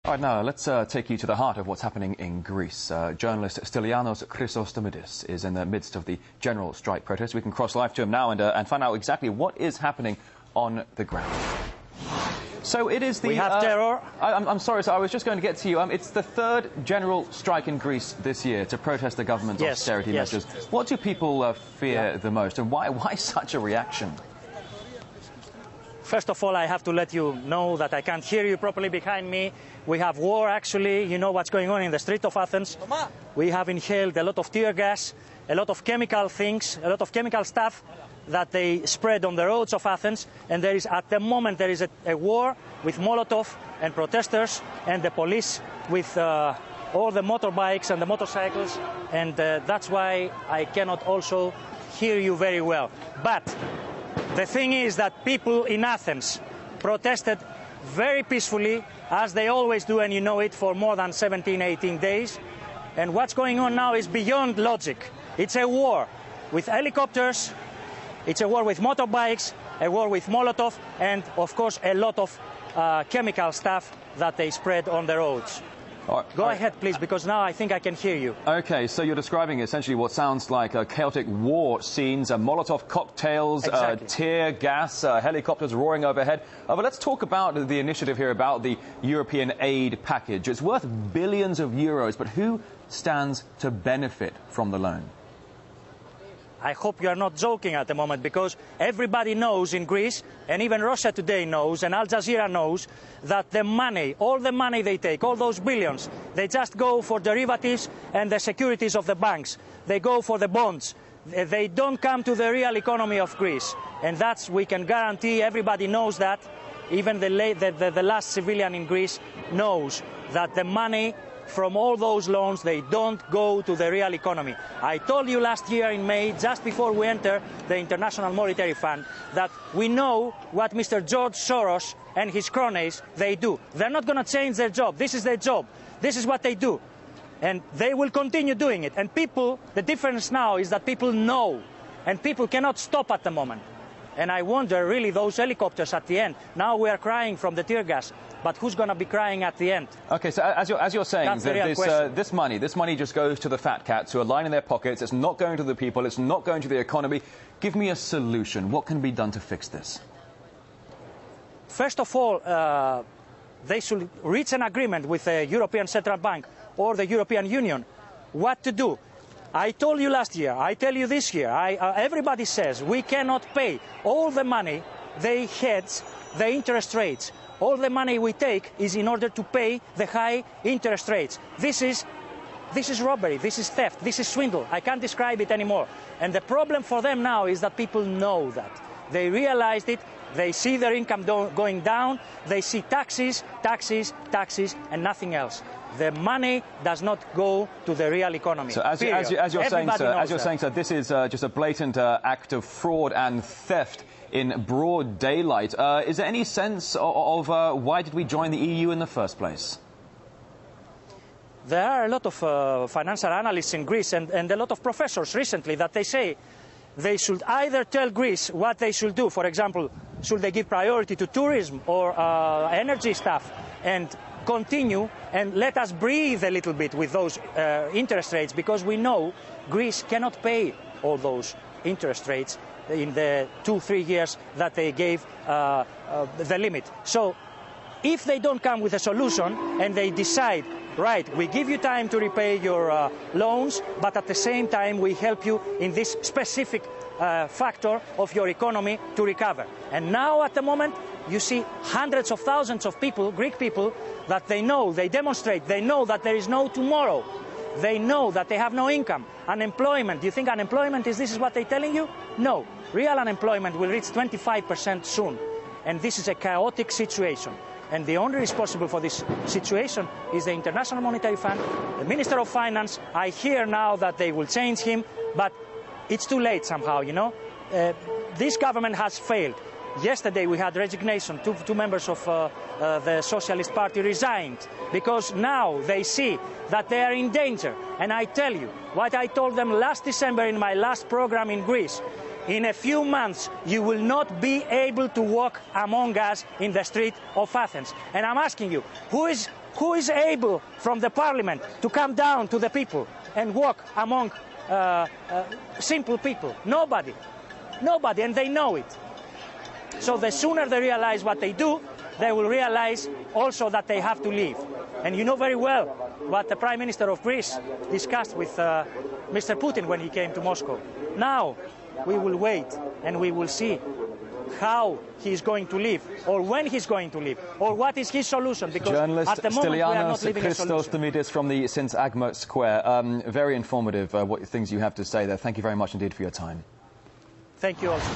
All right, now let's take you to the heart of what's happening in Greece. Journalist Stylianos Chrysostomidis is in the midst of the general strike protest. We can cross live to him now and find out exactly what is happening on the ground. So it is the... We have terror. I'm sorry, so I was just going to get to you. It's the third general strike in Greece this year to protest the government's austerity measures. What do people fear the most, and why such a reaction? First of all, I have to let you know that I can't hear you properly behind me. We have war, actually. You know what's going on in the street of Athens. We have inhaled a lot of tear gas, a lot of chemical things, a lot of chemical stuff that they spread on the roads of Athens. And there is, at the moment, there is a war with Molotov and protesters and the police with all the motorbikes and the motorcycles. And that's why I cannot also hear you very well. But the thing is that people in Athens protested very peacefully, as they always do, and you know it, for more than 17, 18 days. And what's going on now is beyond logic. It's a war with helicopters, it's a war with motorbikes, a war with Molotov, and, of course, a lot of chemical stuff that they spread on the roads. Go ahead, please, because now I think I can hear you. OK, so you're describing essentially what sounds like chaotic war scenes, Molotov cocktails, tear gas, helicopters roaring overhead. But let's talk about the initiative here, about the European aid package. It's worth billions of euros, but who stands to benefit from the loan? I hope you are not joking at the moment, because everybody knows in Greece, and even Russia today knows, and Al Jazeera knows, that the money, all the money they take, all those billions, they just go for derivatives and the securities of the banks. They go for the bonds. They don't come to the real economy of Greece. And that's, we can guarantee, everybody knows that. Even the last civilian in Greece knows that the money from all those loans, they don't go to the real economy. I told you last year in May, just before we enter the International Monetary Fund, that we know what Mr. George Soros and his cronies, they do. They're not going to change their job. This is their job. This is what they do. And they will continue doing it. And people, the difference now is that people know, and people cannot stop at the moment. And I wonder, really, those helicopters at the end. Now we are crying from the tear gas, but who's going to be crying at the end? OK, so as you're saying, that this money just goes to the fat cats who are lining their pockets. It's not going to the people. It's not going to the economy. Give me a solution. What can be done to fix this? First of all, they should reach an agreement with the European Central Bank or the European Union what to do. I told you last year, I tell you this year, everybody says we cannot pay all the money they hedge the interest rates. All the money we take is in order to pay the high interest rates. This is robbery, this is theft, this is swindle. I can't describe it anymore. And the problem for them now is that people know that. They realized it, they see their income going down, they see taxes, taxes, taxes, and nothing else. The money does not go to the real economy. So as you're saying, sir, this is just a blatant act of fraud and theft in broad daylight. Is there any sense of why did we join the EU in the first place? There are a lot of financial analysts in Greece and a lot of professors recently that they say they should either tell Greece what they should do. For example, should they give priority to tourism or energy stuff, and continue and let us breathe a little bit with those interest rates, because we know Greece cannot pay all those interest rates in the 2-3 years that they gave the limit. So if they don't come with a solution and they decide, right, we give you time to repay your loans, but at the same time we help you in this specific factor of your economy to recover. And now at the moment you see hundreds of thousands of people, Greek people, that they know, they demonstrate, they know that there is no tomorrow. They know that they have no income. Unemployment, do you think unemployment this is what they're telling you? No. Real unemployment will reach 25% soon. And this is a chaotic situation. And the only responsible for this situation is the International Monetary Fund, the Minister of Finance. I hear now that they will change him, but it's too late somehow, you know. This government has failed. Yesterday we had resignation. Two members of the Socialist Party resigned because now they see that they are in danger. And I tell you what I told them last December in my last program in Greece. In a few months, you will not be able to walk among us in the street of Athens. And I'm asking you, who is able from the parliament to come down to the people and walk among simple people? Nobody. Nobody, and they know it. So the sooner they realize what they do, they will realize also that they have to leave. And you know very well what the Prime Minister of Greece discussed with Mr. Putin when he came to Moscow. Now we will wait and we will see how he's going to leave, or when he's going to leave, or what is his solution. Because journalist at the moment we are not living a Christos solution. Demidis from the Syntagma Square. Very informative, what things you have to say there. Thank you very much indeed for your time. Thank you also.